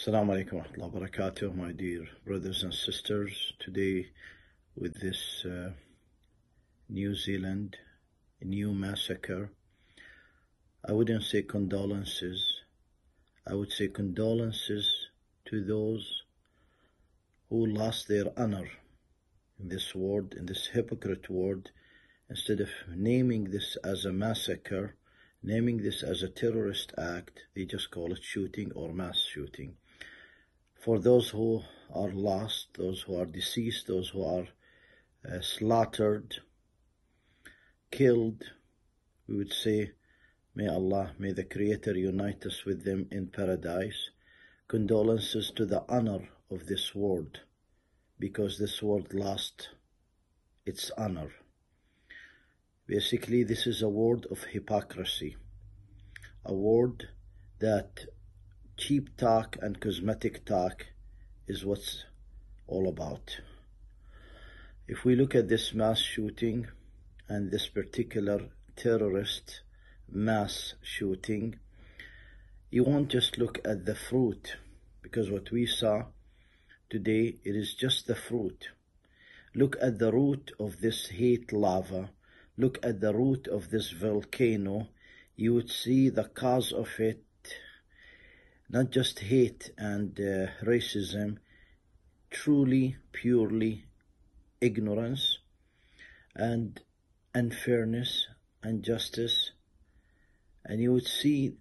Assalamu alaikum wa rahmatullahi wa barakatuh, my dear brothers and sisters. Today, with this New Zealand new massacre, I wouldn't say condolences. I would say condolences to those who lost their honor in this world, in this hypocrite world. Instead of naming this as a massacre, naming this as a terrorist act, they just call it shooting or mass shooting. For those who are lost, those who are deceased, those who are slaughtered, killed, we would say, may Allah, may the Creator unite us with them in paradise. Condolences to the honor of this world, because this world lost its honor. Basically, this is a world of hypocrisy, a world that cheap talk and cosmetic talk is what's all about. If we look at this mass shooting and this particular terrorist mass shooting, you won't just look at the fruit, because what we saw today, it is just the fruit. Look at the root of this hate lava. Look at the root of this volcano. You would see the cause of it, not just hate and racism, truly, purely ignorance and unfairness and injustice. And you would see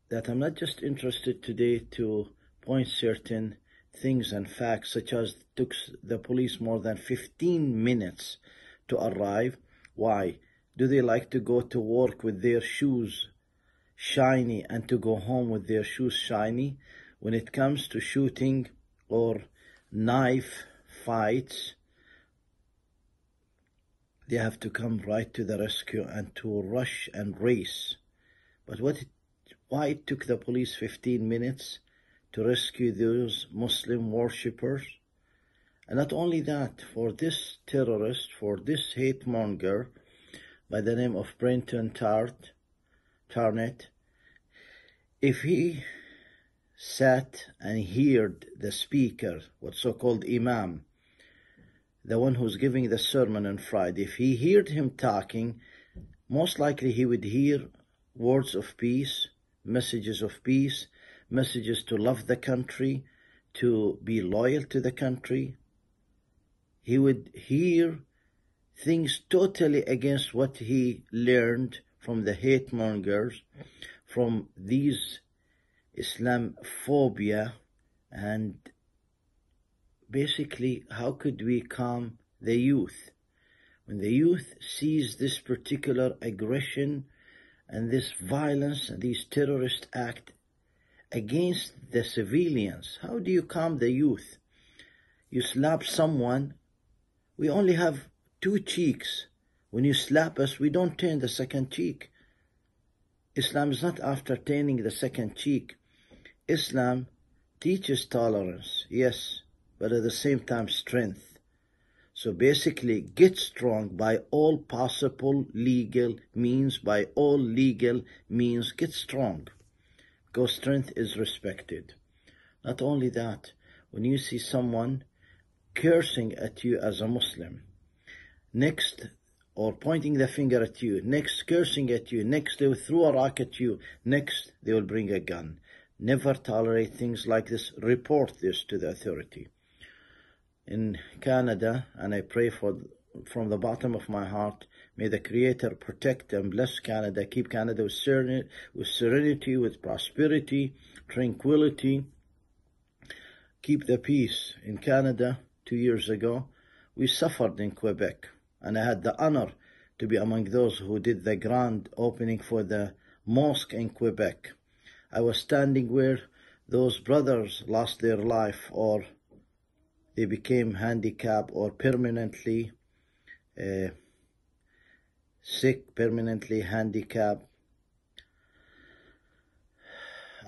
that I'm not just interested today to point certain things and facts, such as it took the police more than 15 minutes to arrive. Why? Do they like to go to work with their shoes shiny and to go home with their shoes shiny? When it comes to shooting or knife fights, they have to come right to the rescue and to rush and race. But why it took the police 15 minutes to rescue those Muslim worshippers? And not only that, for this terrorist, for this hate monger by the name of Brenton Tarrant, if he sat and heard the speaker, what so-called imam, the one who's giving the sermon on Friday, if he heard him talking, most likely he would hear words of peace, messages of peace, messages to love the country, to be loyal to the country. He would hear things totally against what he learned from the hate mongers, from these Islamophobia. And basically, how could we calm the youth? When the youth sees this particular aggression and this violence and these terrorist acts against the civilians, how do you calm the youth? You slap someone, we only have two cheeks. When you slap us, we don't turn the second cheek. Islam is not after turning the second cheek. Islam teaches tolerance, yes, but at the same time strength. So basically, get strong by all possible legal means, by all legal means, get strong, because strength is respected. Not only that, when you see someone cursing at you as a Muslim, next, or pointing the finger at you, next cursing at you, next they will throw a rock at you, next they will bring a gun. Never tolerate things like this. Report this to the authority. In Canada, and I pray from the bottom of my heart, may the Creator protect and bless Canada, keep Canada with serenity, with prosperity, tranquility, keep the peace. In Canada, 2 years ago, we suffered in Quebec, and I had the honor to be among those who did the grand opening for the mosque in Quebec. I was standing where those brothers lost their life, or they became handicapped or permanently sick, permanently handicapped.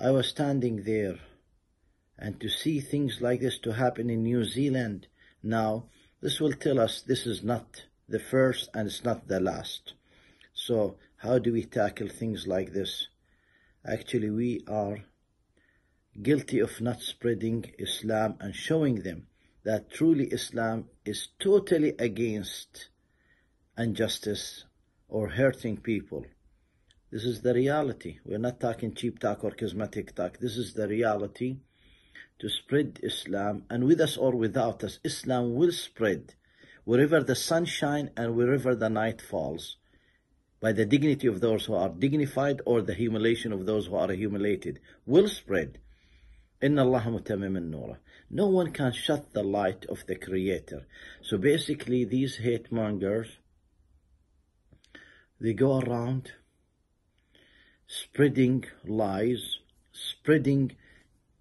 I was standing there, and to see things like this to happen in New Zealand now, this will tell us this is not the first and it's not the last. So how do we tackle things like this? Actually, we are guilty of not spreading Islam and showing them that truly Islam is totally against injustice or hurting people. This is the reality. We're not talking cheap talk or cosmetic talk. This is the reality. To spread Islam, and with us or without us, Islam will spread wherever the sun shines and wherever the night falls, by the dignity of those who are dignified or the humiliation of those who are humiliated, will spread. Inna Allah mutammim nura. No one can shut the light of the Creator. So basically, these hate mongers, they go around spreading lies, spreading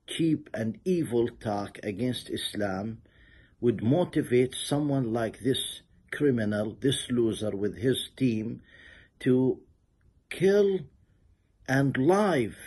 cheap and evil talk against Islam, would motivate someone like this criminal, this loser with his team, to kill and live